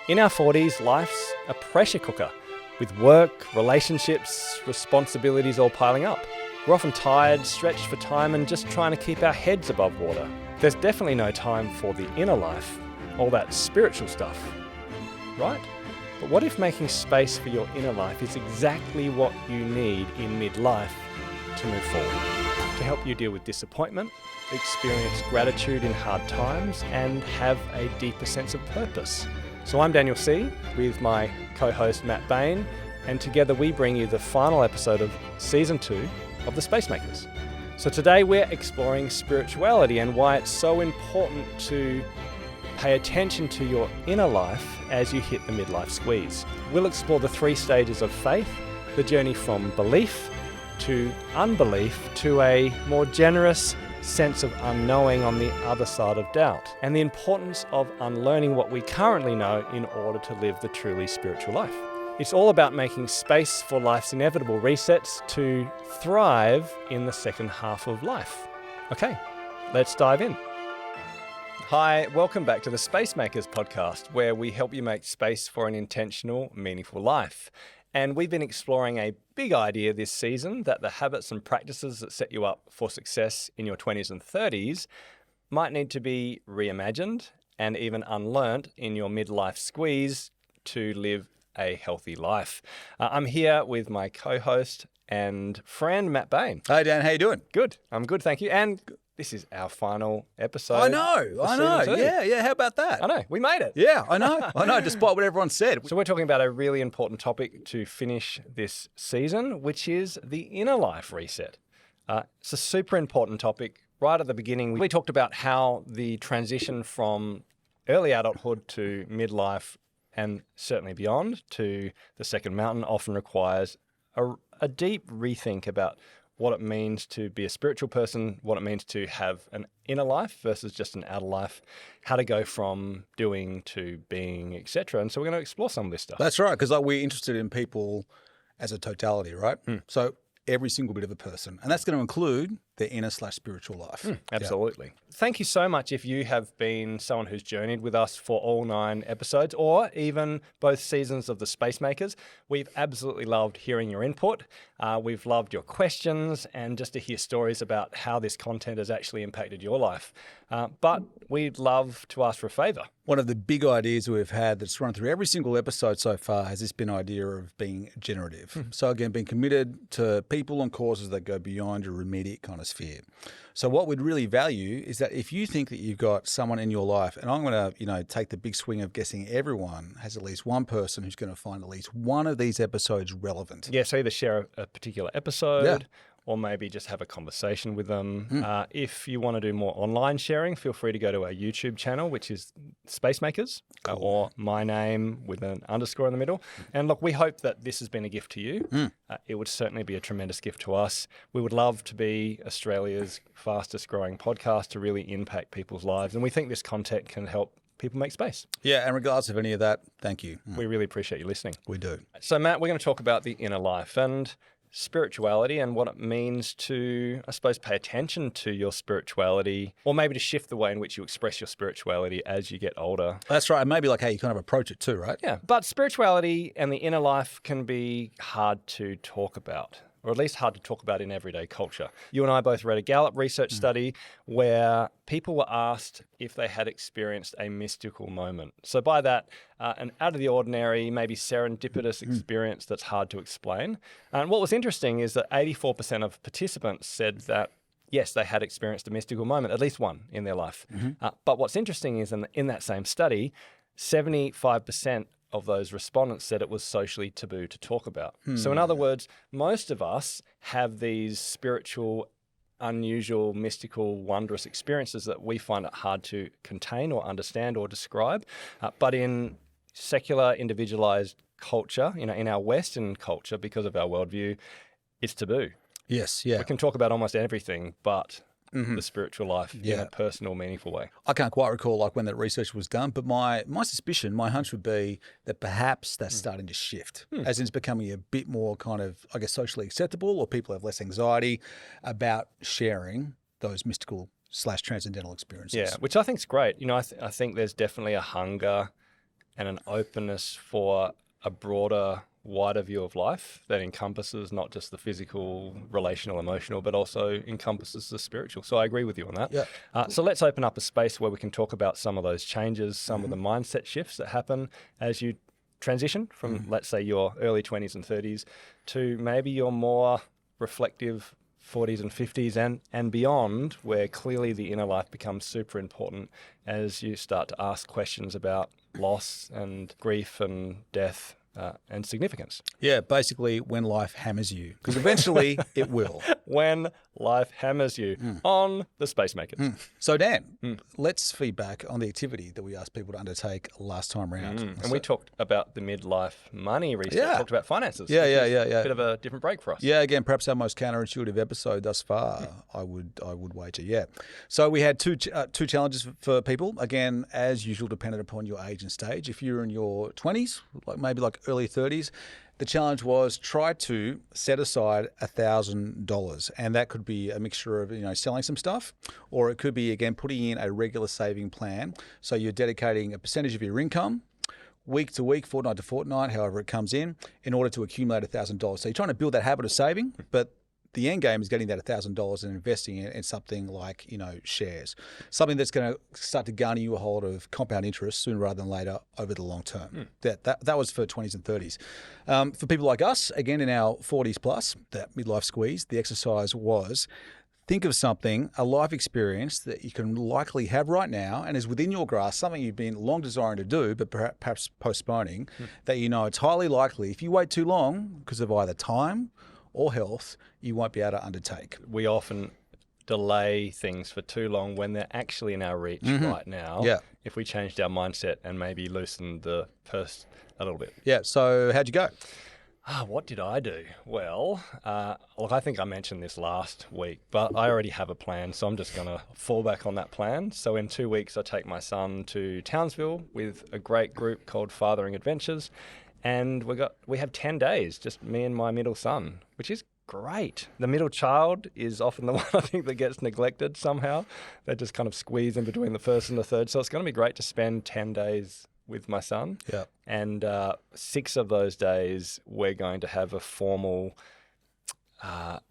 In our 40s, life's a pressure cooker with work, relationships, responsibilities all piling up. We're often tired, stretched for time, and just trying to keep our heads above water. There's definitely no time for the inner life, all that spiritual stuff, right? But what if making space for your inner life is exactly what you need in midlife to move forward? To help you deal with disappointment, experience gratitude in hard times, and have a deeper sense of purpose. So I'm Daniel Sih with my co-host Matt Bain, and together we bring you the final episode of Season 2 of The Space Makers. So today we're exploring spirituality and why it's so important to pay attention to your inner life as you hit the midlife squeeze. We'll explore the 3 stages of faith, the journey from belief to unbelief to a more generous sense of unknowing on the other side of doubt, and the importance of unlearning what we currently know in order to live the truly spiritual life. It's all about making space for life's inevitable resets to thrive in the second half of life. Okay, let's dive in. Hi, welcome back to the Space Makers podcast, where we help you make space for an intentional, meaningful life. And we've been exploring a big idea this season that the habits and practices that set you up for success in your 20s and 30s might need to be reimagined and even unlearned in your midlife squeeze to live a healthy life. I'm here with my co-host and friend, Matt Bain. Hey, Dan, how you doing? Good. I'm good, thank you. And this is our final episode. I know. Yeah, how about that? I know, we made it. Yeah, I know, despite what everyone said. So we're talking about a really important topic to finish this season, which is the inner life reset. It's a super important topic. Right at the beginning, we talked about how the transition from early adulthood to midlife and certainly beyond to the second mountain often requires a deep rethink about what it means to be a spiritual person, what it means to have an inner life versus just an outer life, how to go from doing to being, etc. And so we're going to explore some of this stuff. That's right, because we're interested in people as a totality, right? So every single bit of a person. And that's going to include the inner/spiritual life. Absolutely. Yeah. Thank you so much if you have been someone who's journeyed with us for all 9 episodes or even both seasons of The Space Makers. We've absolutely loved hearing your input. We've loved your questions and just to hear stories about how this content has actually impacted your life. But we'd love to ask for a favour. One of the big ideas we've had that's run through every single episode so far has this been idea of being generative. So again, being committed to people and causes that go beyond your immediate kind of sphere. So what we'd really value is that if you think that you've got someone in your life, and I'm going to, take the big swing of guessing everyone has at least one person who's going to find at least one of these episodes relevant. Yeah, so either share a particular episode or maybe just have a conversation with them. If you want to do more online sharing, feel free to go to our YouTube channel, which is Space Makers, or my name with an underscore in the middle. And look, we hope that this has been a gift to you. It would certainly be a tremendous gift to us. We would love to be Australia's fastest growing podcast to really impact people's lives. And we think this content can help people make space. Yeah, and regardless of any of that, thank you. We really appreciate you listening. We do. So Matt, we're going to talk about the inner life and spirituality and what it means to, I suppose, pay attention to your spirituality, or maybe to shift the way in which you express your spirituality as you get older. That's right. And maybe like how you kind of approach it too, right? Yeah. But spirituality and the inner life can be hard to talk about, or at least hard to talk about in everyday culture. You and I both read a Gallup research study where people were asked if they had experienced a mystical moment. So by that, an out of the ordinary, maybe serendipitous experience that's hard to explain. And what was interesting is that 84% of participants said that yes, they had experienced a mystical moment, at least one in their life. But what's interesting is in that same study, 75% of those respondents said it was socially taboo to talk about. So in other words, most of us have these spiritual, unusual, mystical, wondrous experiences that we find it hard to contain or understand or describe. But in secular, individualized culture, in our Western culture, because of our worldview, it's taboo. Yes, yeah. We can talk about almost everything, but the spiritual life in a personal, meaningful way. I can't quite recall when that research was done, but my suspicion, my hunch would be that perhaps that's starting to shift, as in it's becoming a bit more kind of, I guess, socially acceptable, or people have less anxiety about sharing those mystical / transcendental experiences. Yeah, which I think is great. I think there's definitely a hunger and an openness for a broader, wider view of life that encompasses not just the physical, relational, emotional, but also encompasses the spiritual. So I agree with you on that. Yeah. So let's open up a space where we can talk about some of those changes, some of the mindset shifts that happen as you transition from, let's say, your early 20s and 30s to maybe your more reflective 40s and 50s and beyond, where clearly the inner life becomes super important as you start to ask questions about loss and grief and death and significance. Yeah, basically when life hammers you, because eventually it will. When life hammers you on the Space Makers. So Dan, let's feedback on the activity that we asked people to undertake last time round. And we talked about the midlife money research, Yeah. talked about finances. Yeah. A bit of a different break for us. Yeah, again, perhaps our most counterintuitive episode thus far, I would wager, yeah. So we had two challenges for people, again, as usual, dependent upon your age and stage. If you're in your 20s, maybe early 30s, the challenge was try to set aside $1,000, and that could be a mixture of selling some stuff, or it could be again putting in a regular saving plan. So you're dedicating a percentage of your income, week to week, fortnight to fortnight, however it comes in order to accumulate $1,000. So you're trying to build that habit of saving, but the end game is getting that $1,000 and investing it in something like, shares, something that's going to start to garner you a hold of compound interest sooner rather than later over the long term. That was for 20s and 30s. For people like us, again, in our 40s plus, that midlife squeeze, the exercise was think of something, a life experience that you can likely have right now and is within your grasp, something you've been long desiring to do, but perhaps postponing, that it's highly likely if you wait too long because of either time or health, you won't be able to undertake. We often delay things for too long when they're actually in our reach right now. Yeah. If we changed our mindset and maybe loosened the purse a little bit. Yeah. So how'd you go? What did I do? Well, look, I think I mentioned this last week, but I already have a plan, so I'm just going to fall back on that plan. So in 2 weeks, I take my son to Townsville with a great group called Fathering Adventures. And we have 10 days, just me and my middle son, which is great. The middle child is often the one I think that gets neglected somehow. They just kind of squeeze in between the first and the third. So it's going to be great to spend 10 days with my son. Yeah. And 6 of those days, we're going to have a formal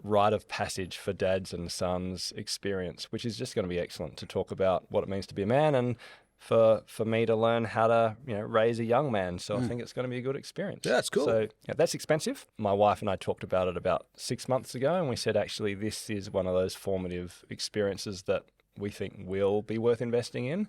rite of passage for dads and sons experience, which is just going to be excellent to talk about what it means to be a man and for me to learn how to raise a young man. So I think it's going to be a good experience. Yeah, that's cool. So that's expensive. My wife and I talked about it about 6 months ago, and we said actually this is one of those formative experiences that we think will be worth investing in.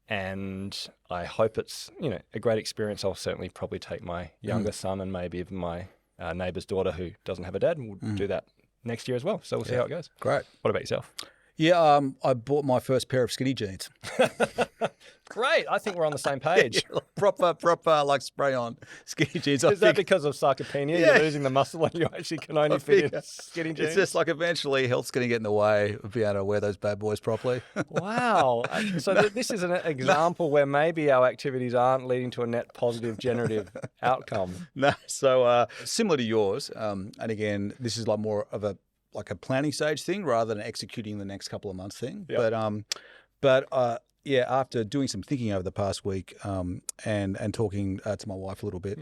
And I hope it's a great experience. I'll certainly probably take my younger son and maybe even my neighbour's daughter who doesn't have a dad, and we'll do that next year as well. So we'll see how it goes. Great. What about yourself? Yeah, I bought my first pair of skinny jeans. Great. I think we're on the same page. proper spray-on skinny jeans. Is that because of sarcopenia? Yeah. You're losing the muscle and you actually can only fit in skinny jeans? It's just eventually health's going to get in the way of being able to wear those bad boys properly. Wow. So this is an example where maybe our activities aren't leading to a net positive generative outcome. No, so similar to yours, and again, this is more of a planning stage thing rather than executing the next couple of months thing. Yep. But after doing some thinking over the past week and talking to my wife a little bit,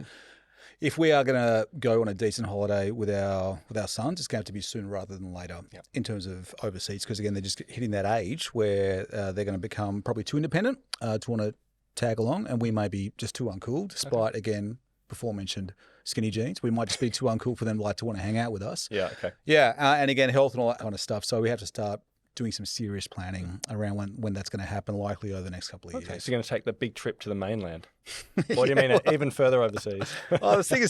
if we are going to go on a decent holiday with our sons, it's going to have to be sooner rather than later in terms of overseas, because again, they're just hitting that age where they're going to become probably too independent to want to tag along, and we may be just too uncool, despite again before mentioned skinny jeans. We might just be too uncool for them to want to hang out with us. Yeah, okay. Yeah, and again, health and all that kind of stuff. So we have to start doing some serious planning around when that's going to happen, likely over the next couple of years. Okay, so you're going to take the big trip to the mainland. Or do you mean even further overseas? I was thinking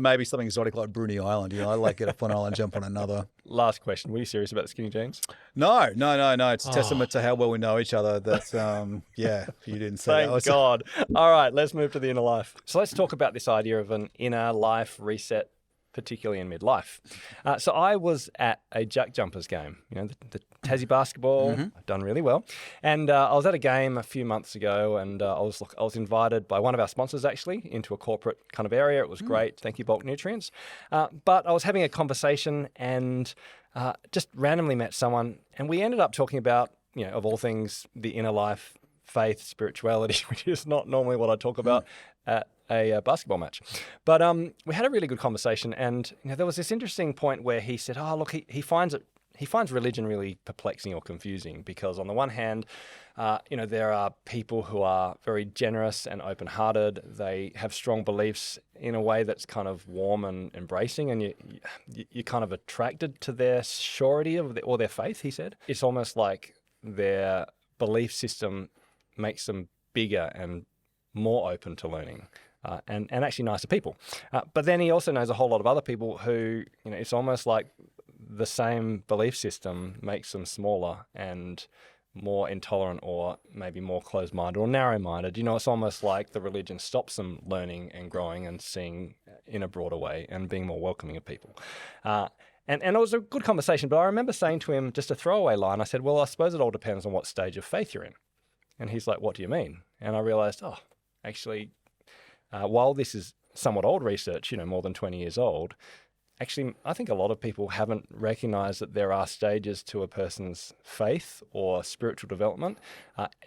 maybe something exotic like Brunei Island. Get up on an island, jump on another. Last question. Were you serious about the skinny jeans? No. It's a testament to how well we know each other that, you didn't say Thank God. All right, let's move to the inner life. So let's talk about this idea of an inner life reset, particularly in midlife. So I was at a Jack Jumpers game, the Tassie basketball. I've done really well. And I was at a game a few months ago, and I was invited by one of our sponsors, actually, into a corporate kind of area. It was great. Thank you, Bulk Nutrients. But I was having a conversation and just randomly met someone, and we ended up talking about, of all things, the inner life, faith, spirituality, which is not normally what I talk about. at a basketball match. But we had a really good conversation, and there was this interesting point where he said, "Oh, look, he finds religion really perplexing or confusing because on the one hand, there are people who are very generous and open-hearted. They have strong beliefs in a way that's kind of warm and embracing, and you're kind of attracted to their surety or their faith," he said. It's almost like their belief system makes them bigger and more open to learning. And actually nicer people. But then he also knows a whole lot of other people who, it's almost like the same belief system makes them smaller and more intolerant or maybe more closed-minded or narrow-minded. It's almost like the religion stops them learning and growing and seeing in a broader way and being more welcoming of people. And it was a good conversation, but I remember saying to him, just a throwaway line, I said, well, I suppose it all depends on what stage of faith you're in. And he's like, what do you mean? And I realized, actually, while this is somewhat old research, more than 20 years old, actually, I think a lot of people haven't recognized that there are stages to a person's faith or spiritual development,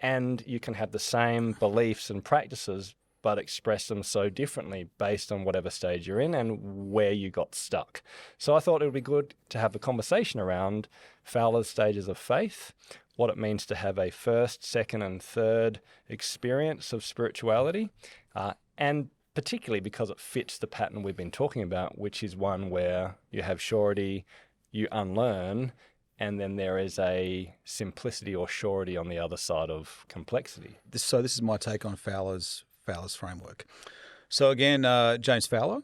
and you can have the same beliefs and practices, but express them so differently based on whatever stage you're in and where you got stuck. So I thought it would be good to have a conversation around Fowler's stages of faith, what it means to have a first, second, and third experience of spirituality, and particularly because it fits the pattern we've been talking about, which is one where you have surety, you unlearn, and then there is a simplicity or surety on the other side of complexity. This is my take on Fowler's framework. So again, James Fowler,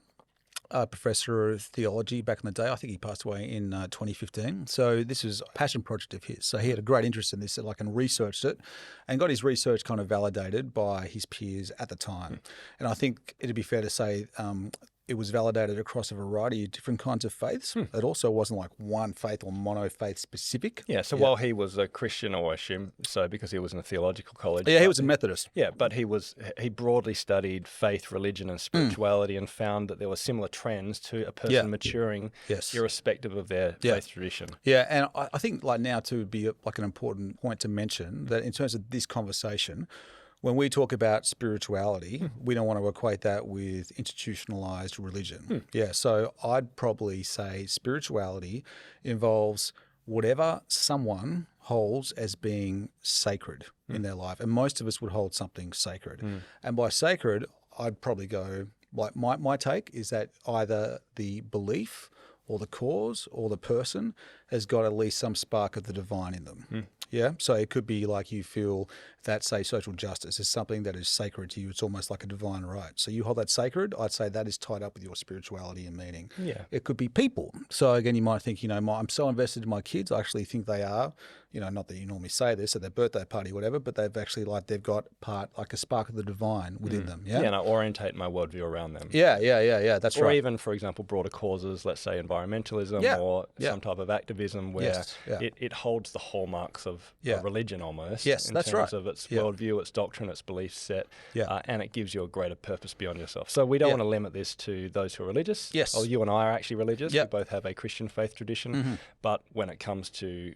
professor of theology back in the day. I think he passed away in 2015. So this was a passion project of his. So he had a great interest in this, and researched it and got his research kind of validated by his peers at the time. And I think it'd be fair to say it was validated across a variety of different kinds of faiths. It also wasn't like one faith or mono-faith specific. Yeah, so while he was a Christian, or I assume so because he was in a theological college. Yeah, he was a Methodist. Yeah, but he broadly studied faith, religion and spirituality and found that there were similar trends to a person maturing irrespective of their faith tradition. Yeah, and I think now too would be like an important point to mention that in terms of this conversation, when we talk about spirituality, we don't want to equate that with institutionalized religion. Yeah, so I'd probably say spirituality involves whatever someone holds as being sacred in their life. And most of us would hold something sacred. And by sacred, I'd probably go, like my take is that either the belief or the cause or the person has got at least some spark of the divine in them. Yeah, so it could be like you feel that, say, social justice is something that is sacred to you. It's almost like a divine right. So you hold that sacred. I'd say that is tied up with your spirituality and meaning. Yeah, it could be people. So again, you might think, I'm so invested in my kids. I actually think they are. Not that you normally say this at their birthday party, or whatever, but they've actually they've got like a spark of the divine within them. Yeah, and I orientate my worldview around them. Yeah. That's right. Or even, for example, broader causes. Let's say environmentalism or some type of activism where it holds the hallmarks of a religion almost. Yes, in that's terms right. of its worldview, its doctrine, its belief set, and it gives you a greater purpose beyond yourself. So we don't want to limit this to those who are religious. Yes. Well, you and I are actually religious. We both have a Christian faith tradition. But when it comes to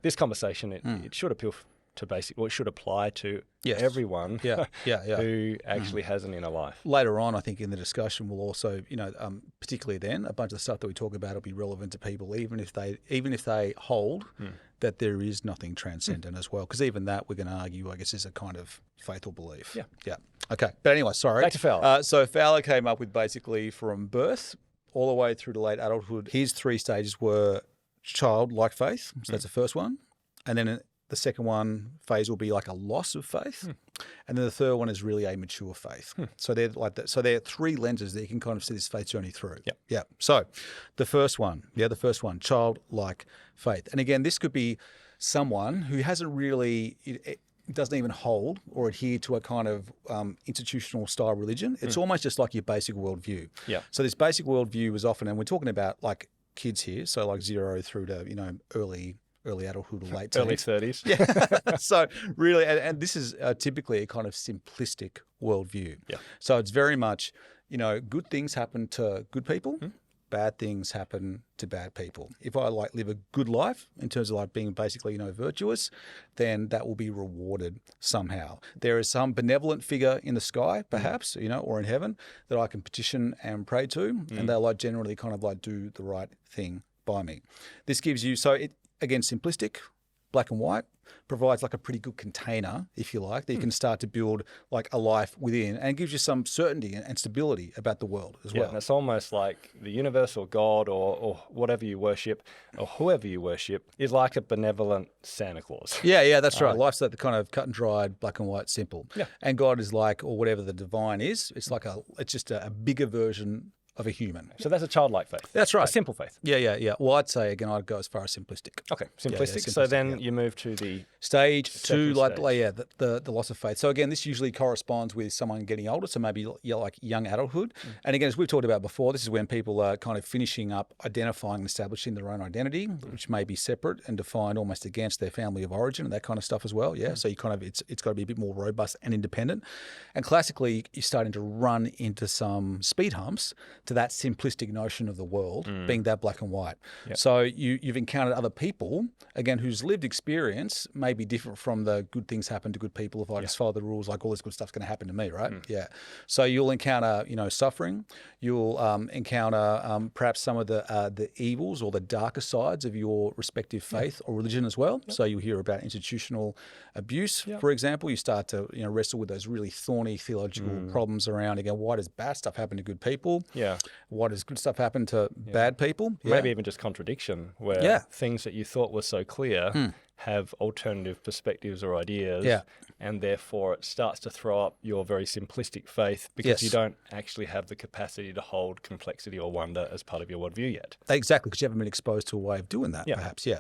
this conversation, it should appeal to it should apply to everyone who actually has an inner life. Later on, I think in the discussion, we'll also, particularly then, a bunch of the stuff that we talk about will be relevant to people, even if they hold that there is nothing transcendent as well. Because even that, we're going to argue, I guess, is a kind of faith or belief. Yeah. Okay. But anyway, sorry. Back to Fowler. So Fowler came up with basically from birth all the way through to late adulthood. His three stages were childlike faith. So that's the first one. And then the second phase will be like a loss of faith. And then the third one is really a mature faith. So they're like that. So there are three lenses that you can kind of see this faith journey through. Yeah. So the first one, childlike faith. And again, this could be someone who hasn't really, it doesn't even hold or adhere to a kind of institutional style religion. It's almost just like your basic worldview. Yeah. So this basic worldview is often, and we're talking about like kids here, so like 0 through to, early adulthood or late early teens. 30s. Yeah. So really, and this is typically a kind of simplistic worldview. Yeah. So it's very much, good things happen to good people bad things happen to bad people. If I like live a good life in terms of like being basically, virtuous, then that will be rewarded somehow. There is some benevolent figure in the sky, perhaps, or in heaven that I can petition and pray to, and they'll like generally kind of like do the right thing by me. This gives you, so it, again, simplistic, black and white, provides like a pretty good container, if you like, that you can start to build like a life within, and gives you some certainty and stability about the world as well. And it's almost like the universe or God or whatever you worship or whoever you worship is like a benevolent Santa Claus. Yeah, that's right. Life's like the kind of cut and dried, black and white, simple. Yeah. And God is like, or whatever the divine is, it's like it's just a bigger version of a human. So that's a childlike faith. That's right. A simple faith. Yeah. Well, I'd say, again, I'd go as far as simplistic. Okay, simplistic. So then you move to the stage two, stage. the loss of faith. So again, this usually corresponds with someone getting older, so maybe like young adulthood. And again, as we've talked about before, this is when people are kind of finishing up identifying and establishing their own identity, which may be separate and defined almost against their family of origin and that kind of stuff as well. Yeah. So you kind of, it's got to be a bit more robust and independent. And classically, you're starting to run into some speed humps to that simplistic notion of the world being that black and white. Yep. So you've encountered other people, again, whose lived experience may be different from the good things happen to good people. If I just follow the rules, like all this good stuff's going to happen to me, right? Yeah. So you'll encounter, suffering. You'll encounter perhaps some of the evils or the darker sides of your respective faith or religion as well. So you'll hear about institutional abuse, for example. You start to wrestle with those really thorny theological problems around, again, why does bad stuff happen to good people? Yeah. Why does good stuff happen to bad people? Maybe even just contradiction, where things that you thought were so clear have alternative perspectives or ideas, and therefore it starts to throw up your very simplistic faith because you don't actually have the capacity to hold complexity or wonder as part of your worldview yet. Exactly, because you haven't been exposed to a way of doing that, perhaps. Yeah.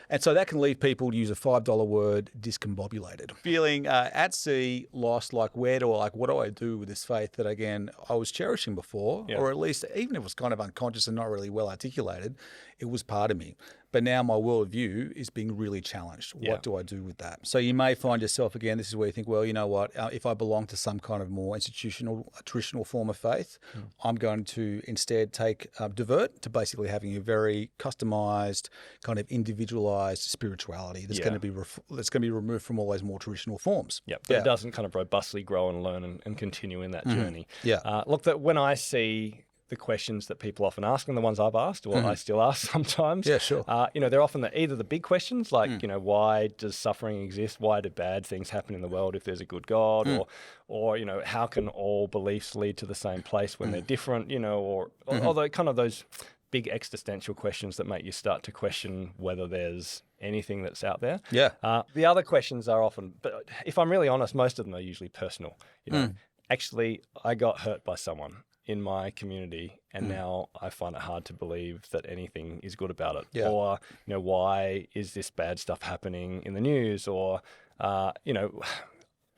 And so that can leave people, to use a $5 word, discombobulated. Feeling at sea, lost, like what do I do with this faith that, again, I was cherishing before, or at least, even if it was kind of unconscious and not really well articulated, it was part of me. But now my worldview is being really challenged. What do I do with that? So you may find yourself, again, this is where you think, well, you know what, if I belong to some kind of more institutional, traditional form of faith, I'm going to instead divert to basically having a very customized, kind of individualized spirituality that's going to be removed from all those more traditional forms. But it doesn't kind of robustly grow and learn and continue in that journey. Look, that when I see the questions that people often ask and the ones I've asked, or I still ask sometimes. Yeah, sure. They're often either the big questions like, why does suffering exist? Why do bad things happen in the world if there's a good God? Or how can all beliefs lead to the same place when they're different? Or kind of those big existential questions that make you start to question whether there's anything that's out there. The other questions are often, but if I'm really honest, most of them are usually personal. Actually, I got hurt by someone in my community, and now I find it hard to believe that anything is good about it. Or, why is this bad stuff happening in the news? Or,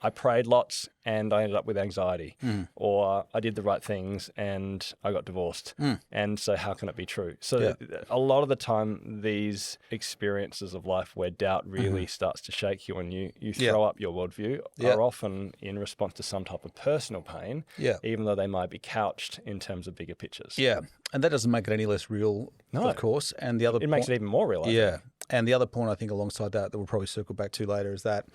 I prayed lots and I ended up with anxiety. Or I did the right things and I got divorced. And so how can it be true? So a lot of the time, these experiences of life where doubt really starts to shake you and you throw up your worldview are often in response to some type of personal pain, even though they might be couched in terms of bigger pictures. Yeah, and that doesn't make it any less real, of course. And the other it makes it even more real. I think. And the other point I think alongside that we'll probably circle back to later is that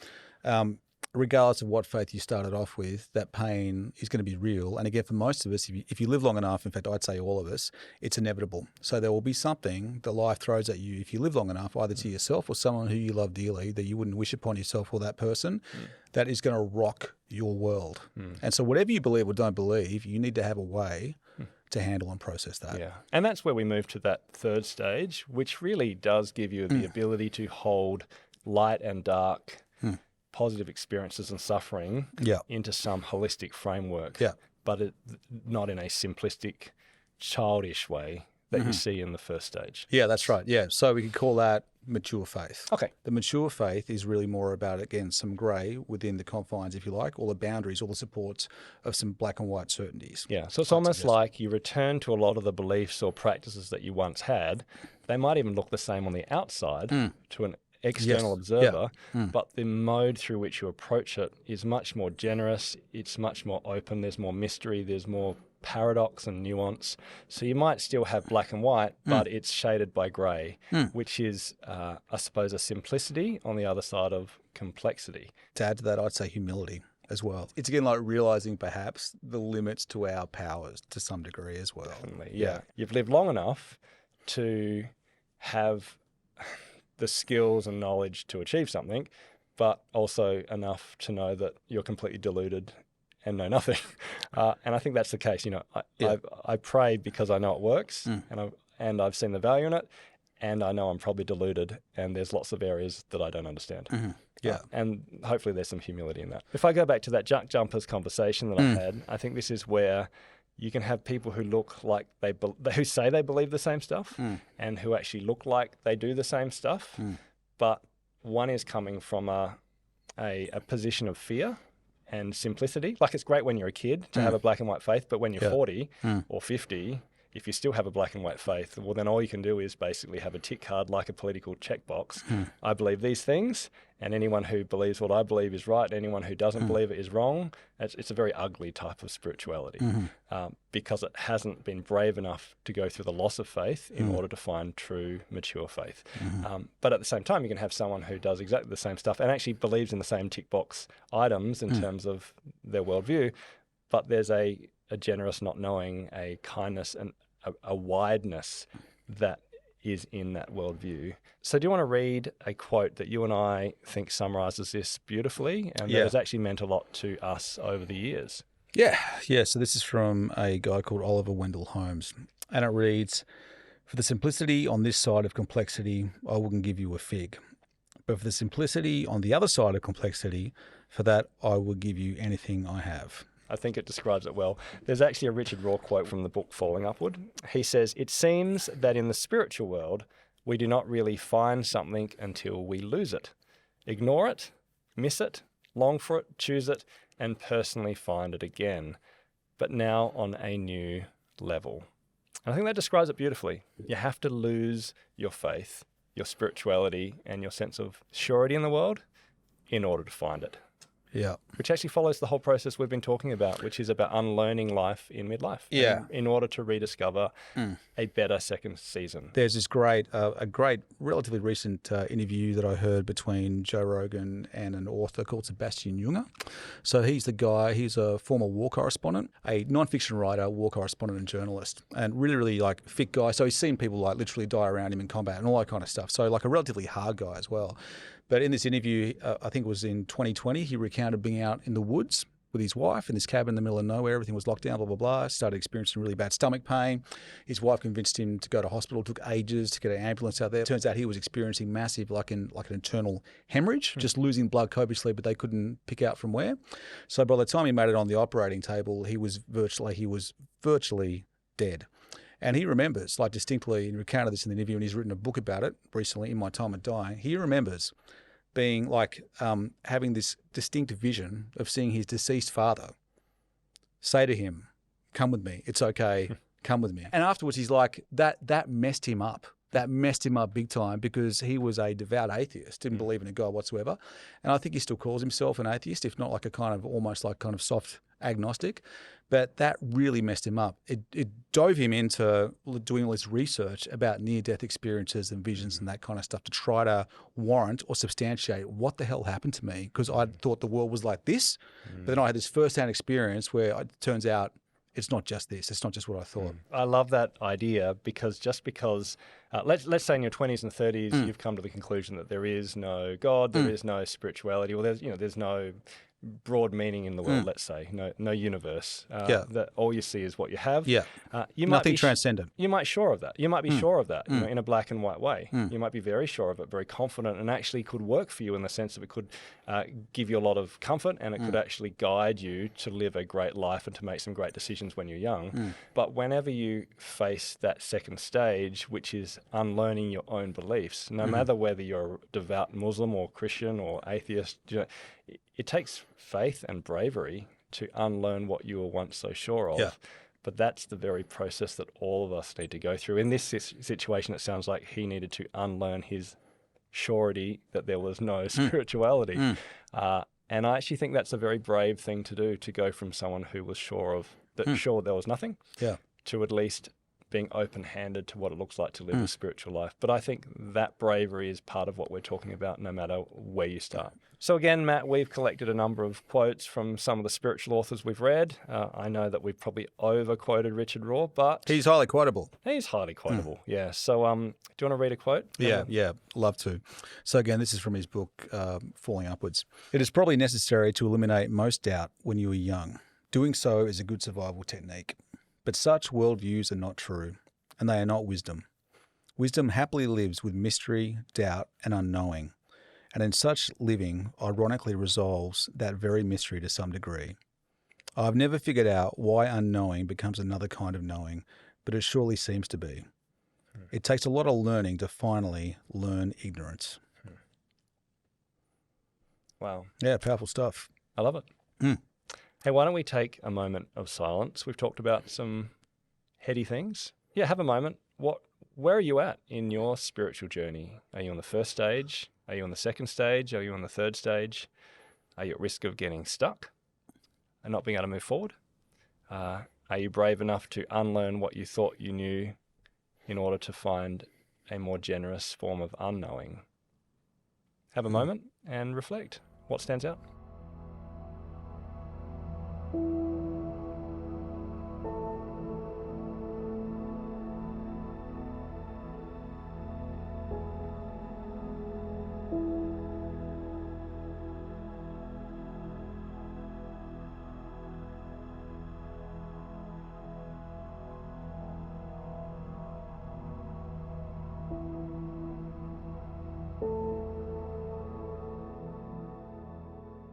regardless of what faith you started off with, that pain is going to be real. And again, for most of us, if you live long enough, in fact, I'd say all of us, it's inevitable. So there will be something that life throws at you if you live long enough, either to yourself or someone who you love dearly, that you wouldn't wish upon yourself or that person, that is going to rock your world. And so whatever you believe or don't believe, you need to have a way to handle and process that. Yeah. And that's where we move to that third stage, which really does give you the ability to hold light and dark, positive experiences and suffering into some holistic framework, but not in a simplistic, childish way that you see in the first stage. Yeah, that's right. Yeah, so we could call that mature faith. Okay. The mature faith is really more about, again, some grey within the confines, if you like, all the boundaries, all the supports of some black and white certainties. Yeah, so it's almost like you return to a lot of the beliefs or practices that you once had. They might even look the same on the outside to an external Yes. observer, Yeah. but the mode through which you approach it is much more generous. It's much more open. There's more mystery. There's more paradox and nuance. So you might still have black and white, but it's shaded by grey, which is, I suppose, a simplicity on the other side of complexity. To add to that, I'd say humility as well. It's again like realizing perhaps the limits to our powers to some degree as well. Definitely, yeah. You've lived long enough to have the skills and knowledge to achieve something, but also enough to know that you're completely deluded and know nothing. And I think that's the case. You know, I pray because I know it works, and I've seen the value in it, and I know I'm probably deluded, and there's lots of areas that I don't understand. And hopefully there's some humility in that. If I go back to that junk jumpers conversation that I had, I think this is where you can have people who look like who say they believe the same stuff, and who actually look like they do the same stuff, but one is coming from a position of fear and simplicity. Like, it's great when you're a kid to have a black and white faith, but when you're 40 or 50, if you still have a black and white faith, well, then all you can do is basically have a tick card like a political checkbox. I believe these things, and anyone who believes what I believe is right, anyone who doesn't believe it is wrong. It's a very ugly type of spirituality, because it hasn't been brave enough to go through the loss of faith in order to find true, mature faith. But at the same time, you can have someone who does exactly the same stuff and actually believes in the same tick box items in terms of their worldview, but there's a generous not knowing, a kindness and a wideness that is in that worldview. So do you want to read a quote that you and I think summarizes this beautifully and that has actually meant a lot to us over the years? Yeah. So this is from a guy called Oliver Wendell Holmes, and it reads, "For the simplicity on this side of complexity, I wouldn't give you a fig. But for the simplicity on the other side of complexity, for that I would give you anything I have." I think it describes it well. There's actually a Richard Rohr quote from the book Falling Upward. He says, "It seems that in the spiritual world, we do not really find something until we lose it. Ignore it, miss it, long for it, choose it, and personally find it again, but now on a new level." And I think that describes it beautifully. You have to lose your faith, your spirituality, and your sense of surety in the world in order to find it. Yeah. Which actually follows the whole process we've been talking about, which is about unlearning life in midlife. Yeah. In order to rediscover a better second season. There's this great, relatively recent interview that I heard between Joe Rogan and an author called Sebastian Junger. So he's a former war correspondent, a non-fiction writer, war correspondent and journalist, and really like fit guy. So he's seen people like literally die around him in combat and all that kind of stuff. So like a relatively hard guy as well. But in this interview, I think it was in 2020, he recounted being out in the woods with his wife in this cabin in the middle of nowhere. Everything was locked down, blah, blah, blah. Started experiencing really bad stomach pain. His wife convinced him to go to hospital. It took ages to get an ambulance out there. Turns out he was experiencing massive, like an internal hemorrhage, just losing blood copiously, but they couldn't pick out from where. So by the time he made it on the operating table, he was virtually dead. And he remembers, like distinctly, and recounted this in the interview, and he's written a book about it recently, In My Time of Dying. He remembers being like having this distinct vision of seeing his deceased father say to him, "Come with me. It's okay. Come with me." And afterwards, he's like, that messed him up. That messed him up big time because he was a devout atheist, didn't believe in a God whatsoever. And I think he still calls himself an atheist, if not like a kind of almost like kind of soft agnostic. But that really messed him up. It dove him into doing all this research about near-death experiences and visions and that kind of stuff to try to warrant or substantiate what the hell happened to me, because I thought the world was like this. But then I had this first-hand experience where it turns out it's not just this. It's not just what I thought. I love that idea because let's say in your 20s and 30s you've come to the conclusion that there is no God, there is no spirituality, or there's no broad meaning in the world, let's say, no universe. That all you see is what you have. Yeah. You might Nothing be transcendent. You might sure of that. You might be sure of that, in a black and white way. You might be very sure of it, very confident, and actually could work for you in the sense of it could give you a lot of comfort, and it could actually guide you to live a great life and to make some great decisions when you're young. But whenever you face that second stage, which is unlearning your own beliefs, no matter whether you're a devout Muslim or Christian or atheist, it takes faith and bravery to unlearn what you were once so sure of. Yeah. But that's the very process that all of us need to go through. In this situation, it sounds like he needed to unlearn his surety that there was no spirituality. And I actually think that's a very brave thing to do, to go from someone who was sure there was nothing to at least being open-handed to what it looks like to live a spiritual life. But I think that bravery is part of what we're talking about, no matter where you start. So again, Matt, we've collected a number of quotes from some of the spiritual authors we've read. I know that we've probably over-quoted Richard Rohr, but... He's highly quotable. He's highly quotable, yeah. So do you want to read a quote? Yeah, love to. So again, this is from his book, Falling Upwards. It is probably necessary to eliminate most doubt when you are young. Doing so is a good survival technique. But such worldviews are not true, and they are not wisdom. Wisdom happily lives with mystery, doubt, and unknowing, and in such living ironically resolves that very mystery to some degree. I have never figured out why unknowing becomes another kind of knowing, but it surely seems to be. It takes a lot of learning to finally learn ignorance. Wow. Yeah, powerful stuff. I love it. Hey, why don't we take a moment of silence? We've talked about some heady things. Yeah, have a moment. Where are you at in your spiritual journey? Are you on the first stage? Are you on the second stage? Are you on the third stage? Are you at risk of getting stuck and not being able to move forward? Are you brave enough to unlearn what you thought you knew in order to find a more generous form of unknowing? Have a moment and reflect. What stands out?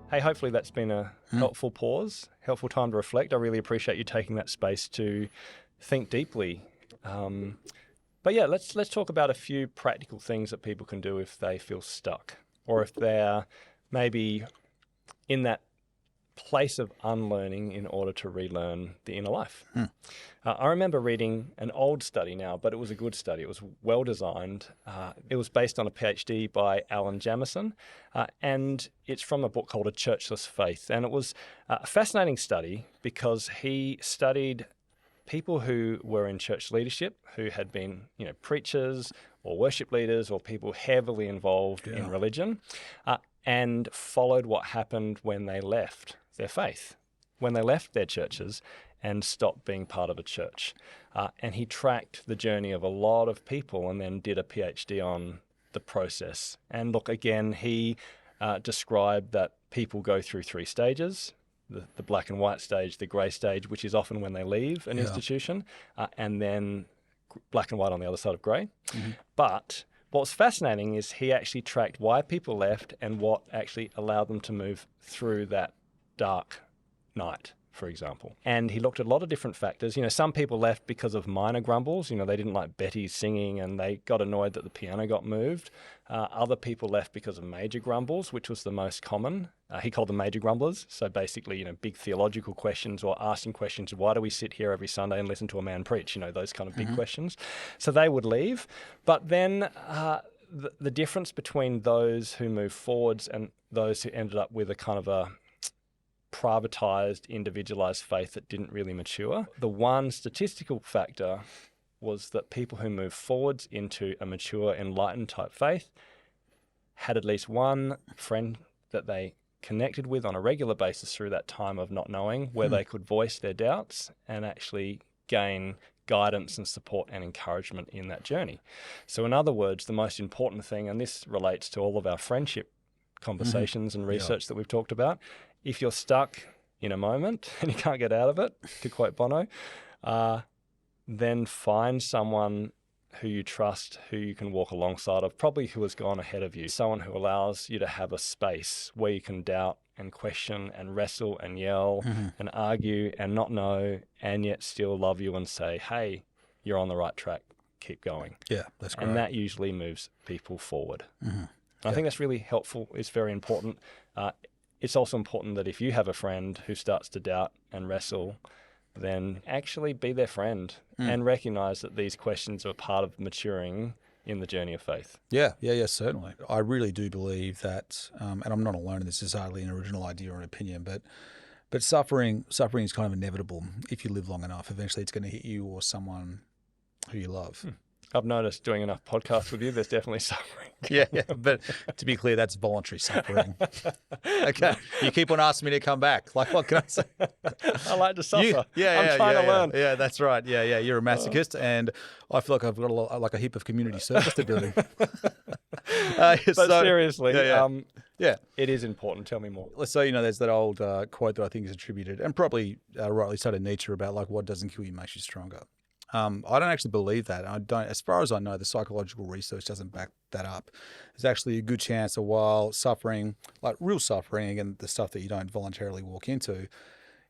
Hey, hopefully that's been a helpful pause, helpful time to reflect. I really appreciate you taking that space to think deeply. But yeah, let's talk about a few practical things that people can do if they feel stuck, or if they're maybe in that place of unlearning in order to relearn the inner life. I remember reading an old study now, but it was a good study. It was well designed. It was based on a PhD by Alan Jamieson, and it's from a book called A Churchless Faith. And it was a fascinating study because he studied people who were in church leadership, who had been, preachers or worship leaders or people heavily involved in religion, and followed what happened when they left their faith, when they left their churches and stopped being part of a church. And he tracked the journey of a lot of people and then did a PhD on the process. And look, again, he described that people go through three stages: the black and white stage, the grey stage, which is often when they leave an institution, and then black and white on the other side of grey. But what's fascinating is he actually tracked why people left and what actually allowed them to move through that dark night, for example. And he looked at a lot of different factors. Some people left because of minor grumbles. They didn't like Betty's singing and they got annoyed that the piano got moved. Other people left because of major grumbles, which was the most common. He called them major grumblers. So basically, big theological questions, or asking questions, why do we sit here every Sunday and listen to a man preach? Those kind of big questions. So they would leave. But then the difference between those who moved forwards and those who ended up with a kind of a privatized, individualized faith that didn't really mature. The one statistical factor was that people who moved forwards into a mature, enlightened type faith had at least one friend that they connected with on a regular basis through that time of not knowing, where they could voice their doubts and actually gain guidance and support and encouragement in that journey. So in other words, the most important thing, and this relates to all of our friendship conversations and research that we've talked about, if you're stuck in a moment and you can't get out of it, to quote Bono, then find someone who you trust, who you can walk alongside of, probably who has gone ahead of you, someone who allows you to have a space where you can doubt and question and wrestle and yell and argue and not know, and yet still love you and say, hey, you're on the right track, keep going. Yeah, that's great. And that usually moves people forward. I think that's really helpful. It's very important. It's also important that if you have a friend who starts to doubt and wrestle, then actually be their friend and recognize that these questions are part of maturing in the journey of faith. Yeah, certainly. I really do believe that, and I'm not alone in this. This is hardly an original idea or an opinion, but suffering is kind of inevitable. If you live long enough, eventually it's going to hit you or someone who you love. I've noticed doing enough podcasts with you, there's definitely suffering. Yeah, but to be clear, that's voluntary suffering. Okay, you keep on asking me to come back. Like, what can I say? I like to suffer. I'm trying to learn. Yeah, that's right. Yeah, you're a masochist, and I feel like I've got like a heap of community service to do. But seriously, it is important. Tell me more. So, there's that old quote that I think is attributed, and probably rightly so, to Nietzsche about like what doesn't kill you makes you stronger. I don't actually believe that. As far as I know, the psychological research doesn't back that up. There's actually a good chance that while suffering, like real suffering and the stuff that you don't voluntarily walk into,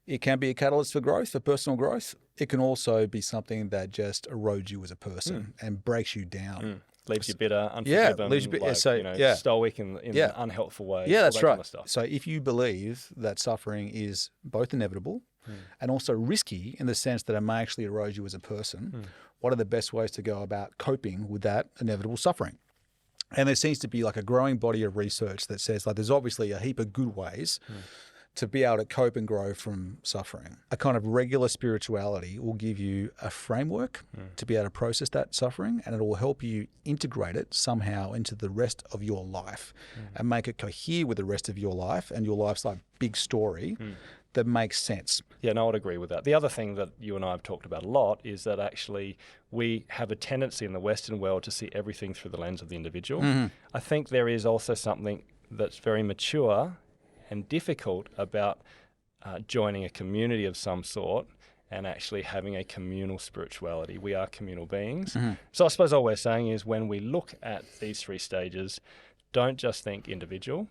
it can be a catalyst for growth, for personal growth. It can also be something that just erodes you as a person and breaks you down. Leaves you bitter, unforgiving, leaves you bitter. stoic in unhelpful ways. Yeah, that's that right. Kind of stuff. So if you believe that suffering is both inevitable and also risky in the sense that it may actually erode you as a person, what are the best ways to go about coping with that inevitable suffering? And there seems to be like a growing body of research that says like there's obviously a heap of good ways to be able to cope and grow from suffering. A kind of regular spirituality will give you a framework to be able to process that suffering, and it will help you integrate it somehow into the rest of your life and make it cohere with the rest of your life and your life's like big story that makes sense. Yeah, no, I would agree with that. The other thing that you and I have talked about a lot is that actually we have a tendency in the Western world to see everything through the lens of the individual. I think there is also something that's very mature and difficult about joining a community of some sort and actually having a communal spirituality. We are communal beings. So I suppose all we're saying is when we look at these three stages, don't just think individual,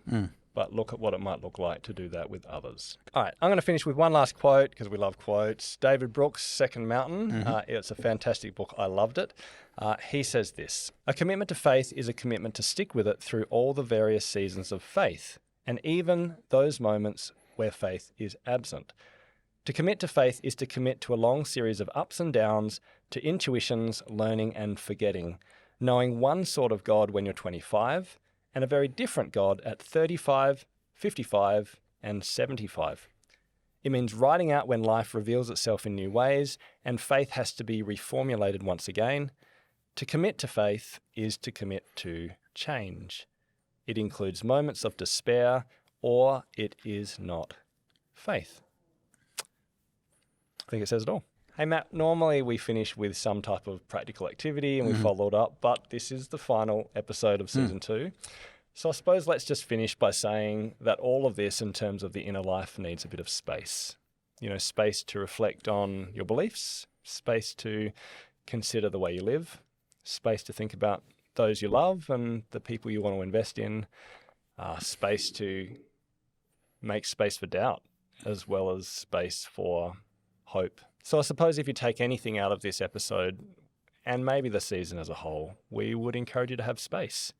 but look at what it might look like to do that with others. All right, I'm going to finish with one last quote because we love quotes. David Brooks' Second Mountain. It's a fantastic book. I loved it. He says this: "A commitment to faith is a commitment to stick with it through all the various seasons of faith, and even those moments where faith is absent. To commit to faith is to commit to a long series of ups and downs, to intuitions, learning and forgetting, knowing one sort of God when you're 25 and a very different God at 35, 55 and 75. It means riding out when life reveals itself in new ways and faith has to be reformulated once again. To commit to faith is to commit to change. It includes moments of despair, or it is not faith." I think it says it all. Hey, Matt, normally we finish with some type of practical activity and we follow it up, but this is the final episode of season 2. So I suppose let's just finish by saying that all of this in terms of the inner life needs a bit of space. Space to reflect on your beliefs, space to consider the way you live, space to think about those you love and the people you want to invest in, space to make space for doubt as well as space for hope. So I suppose if you take anything out of this episode and maybe the season as a whole, we would encourage you to have space.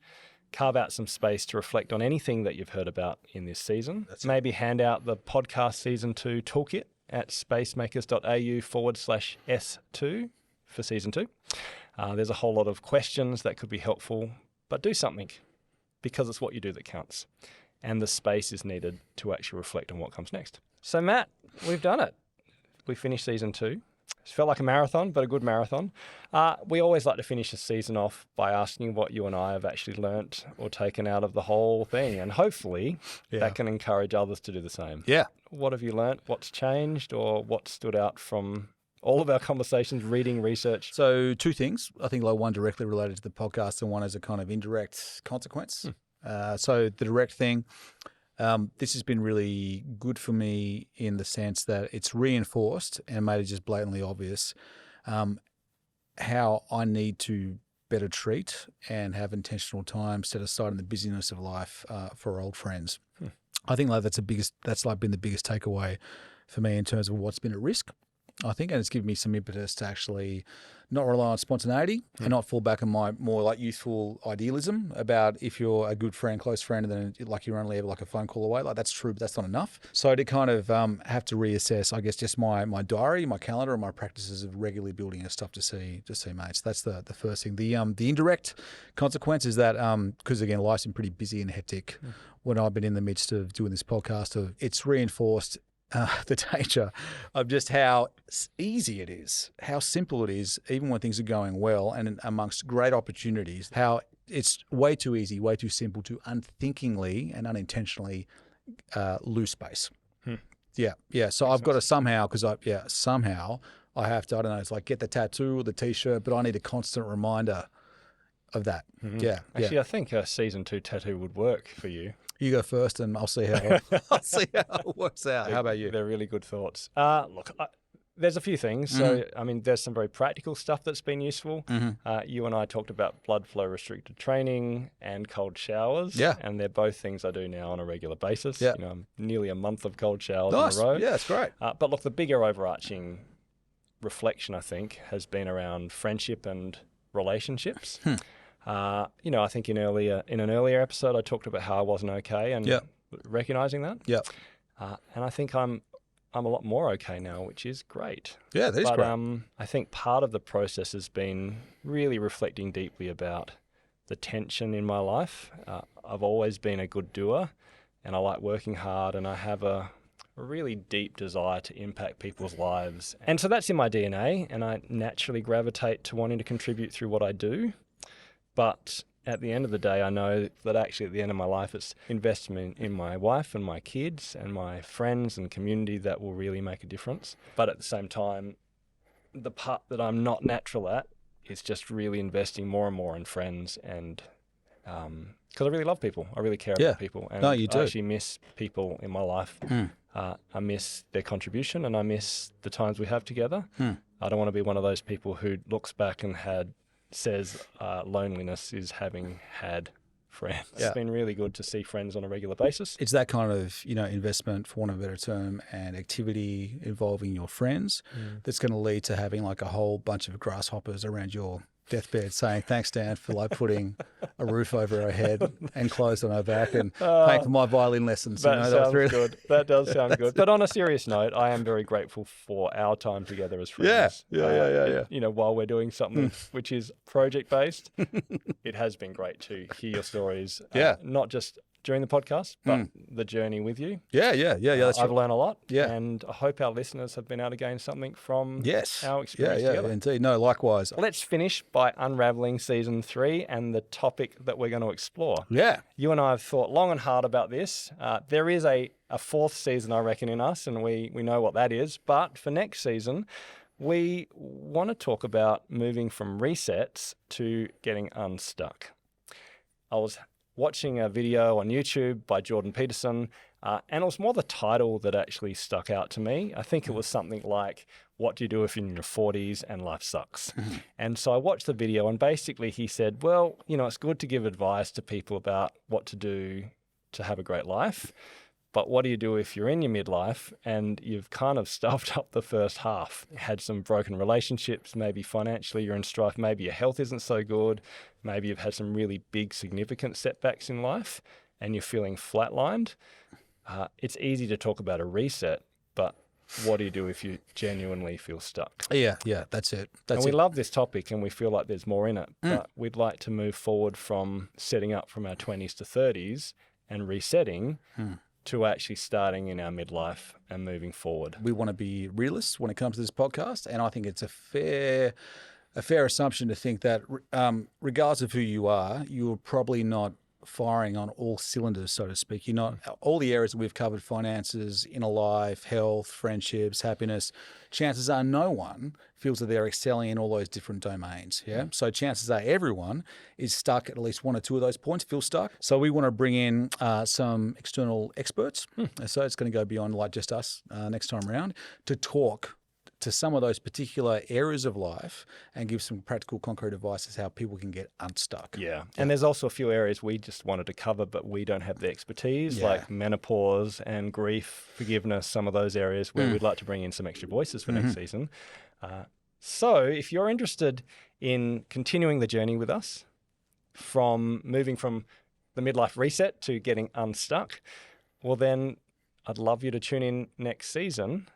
Carve out some space to reflect on anything that you've heard about in this season. Maybe hand out the podcast season 2 toolkit at spacemakers.au/S2 for season 2. There's a whole lot of questions that could be helpful, but do something because it's what you do that counts. And the space is needed to actually reflect on what comes next. So Matt, we've done it. We finished season 2. It felt like a marathon, but a good marathon. We always like to finish a season off by asking what you and I have actually learnt or taken out of the whole thing. And hopefully that can encourage others to do the same. Yeah. What have you learnt? What's changed or what stood out from all of our conversations, reading, research? So 2 things. I think like one directly related to the podcast and one as a kind of indirect consequence. So the direct thing, this has been really good for me in the sense that it's reinforced and made it just blatantly obvious how I need to better treat and have intentional time set aside in the busyness of life for old friends. I think like that's been the biggest takeaway for me in terms of what's been at risk I think, and it's given me some impetus to actually not rely on spontaneity and not fall back on my more like youthful idealism about if you're a good friend, close friend, and then like you're only ever like a phone call away. Like that's true, but that's not enough. So to kind of have to reassess, I guess, just my diary, my calendar, and my practices of regularly building a stuff to see mates. That's the first thing. The indirect consequence is that because again, life's been pretty busy and hectic. When I've been in the midst of doing this podcast, it's reinforced the danger of just how easy it is, how simple it is, even when things are going well and amongst great opportunities, how it's way too easy, way too simple to unthinkingly and unintentionally lose space. Yeah. So I've got to somehow, somehow I have to, I don't know, it's like get the tattoo or the T-shirt, but I need a constant reminder of that. Actually, I think a season 2 tattoo would work for you. You go first, and I'll see how it works out. How about you? They're really good thoughts. Look, there's a few things. So, I mean, there's some very practical stuff that's been useful. You and I talked about blood flow restricted training and cold showers. Yeah. And they're both things I do now on a regular basis. Yeah. You know, nearly a month of cold showers Nice. in a row. Yeah, that's great. But look, the bigger overarching reflection, I think, has been around friendship and relationships. You know, I think in an earlier episode, I talked about how I wasn't okay and recognizing that. Yeah. And I think I'm a lot more okay now, which is great. Yeah, that is great. I think part of the process has been really reflecting deeply about the tension in my life. I've always been a good doer, and I like working hard, and I have a really deep desire to impact people's lives. And so that's in my DNA, and I naturally gravitate to wanting to contribute through what I do. But at the end of the day, I know that actually at the end of my life, it's investment in my wife and my kids and my friends and community that will really make a difference. But at the same time, the part that I'm not natural at is just really investing more and more in friends and because I really love people. I really care about people. And you do. I actually miss people in my life. I miss their contribution and I miss the times we have together. I don't want to be one of those people who looks back and says loneliness is having had friends. It's been really good to see friends on a regular basis. It's that kind of, investment, for want of a better term, and activity involving your friends that's going to lead to having like a whole bunch of grasshoppers around your deathbed saying, thanks, Dan, for like putting a roof over our head and clothes on our back and paying for my violin lessons. That sounds good. That does sound good. But on a serious note, I am very grateful for our time together as friends. Yeah. You know, while we're doing something which is project-based, it has been great to hear your stories. Not just during the podcast, but the journey with you. Yeah. That's I've learned a lot. Yeah. And I hope our listeners have been able to gain something from our experience Yeah, together. indeed. No, likewise. Let's finish by unraveling season 3 and the topic that we're going to explore. Yeah. You and I have thought long and hard about this. There is a 4th season, I reckon, in us, and we know what that is. But for next season, we want to talk about moving from resets to getting unstuck. I was watching a video on YouTube by Jordan Peterson, and it was more the title that actually stuck out to me. I think it was something like, what do you do if you're in your 40s and life sucks? And so I watched the video, and basically he said, well, it's good to give advice to people about what to do to have a great life, but what do you do if you're in your midlife and you've kind of stuffed up the first half? Had some broken relationships, maybe financially you're in strife, maybe your health isn't so good, maybe you've had some really big significant setbacks in life and you're feeling flatlined. It's easy to talk about a reset, but what do you do if you genuinely feel stuck? Yeah, that's it. We love this topic and we feel like there's more in it, but we'd like to move forward from setting up from our 20s to 30s and resetting to actually starting in our midlife and moving forward. We want to be realists when it comes to this podcast, and I think it's a fair assumption to think that regardless of who you are, you're probably not firing on all cylinders, so to speak. You're not all the areas that we've covered: finances, inner life, health, friendships, happiness. Chances are no one feels that they're excelling in all those different domains. Yeah. So chances are everyone is stuck at least one or two of those points, feel stuck. So we want to bring in some external experts. So it's going to go beyond like just us next time around to talk to some of those particular areas of life and give some practical, concrete advice as how people can get unstuck. Yeah. And there's also a few areas we just wanted to cover, but we don't have the expertise, like menopause and grief, forgiveness, some of those areas where we'd like to bring in some extra voices for next season. So if you're interested in continuing the journey with us, from moving from the midlife reset to getting unstuck, well then I'd love you to tune in next season.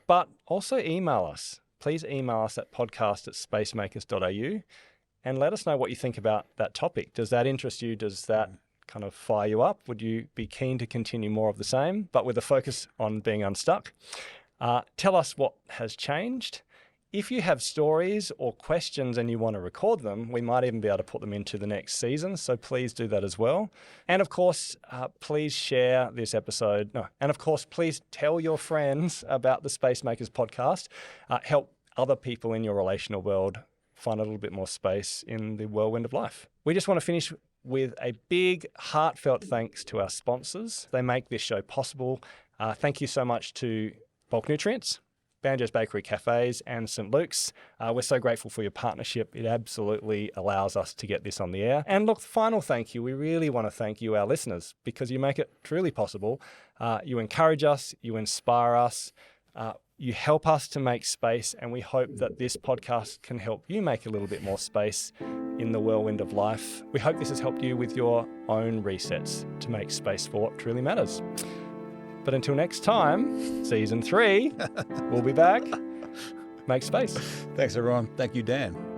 But also email us. Please email us at podcast@spacemakers.au and let us know what you think about that topic. Does that interest you? Does that kind of fire you up? Would you be keen to continue more of the same, but with a focus on being unstuck? Tell us what has changed. If you have stories or questions and you want to record them, we might even be able to put them into the next season. So please do that as well. And of course, please share this episode. And of course, please tell your friends about the Space Makers podcast. Help other people in your relational world find a little bit more space in the whirlwind of life. We just want to finish with a big heartfelt thanks to our sponsors. They make this show possible. Thank you so much to Bulk Nutrients, Banjo's Bakery Cafes, and St. Luke's. We're so grateful for your partnership. It absolutely allows us to get this on the air. And look, final thank you. We really want to thank you, our listeners, because you make it truly possible. You encourage us, you inspire us, you help us to make space, and we hope that this podcast can help you make a little bit more space in the whirlwind of life. We hope this has helped you with your own resets to make space for what truly matters. But until next time, season 3, we'll be back. Make space. Thanks, everyone. Thank you, Dan.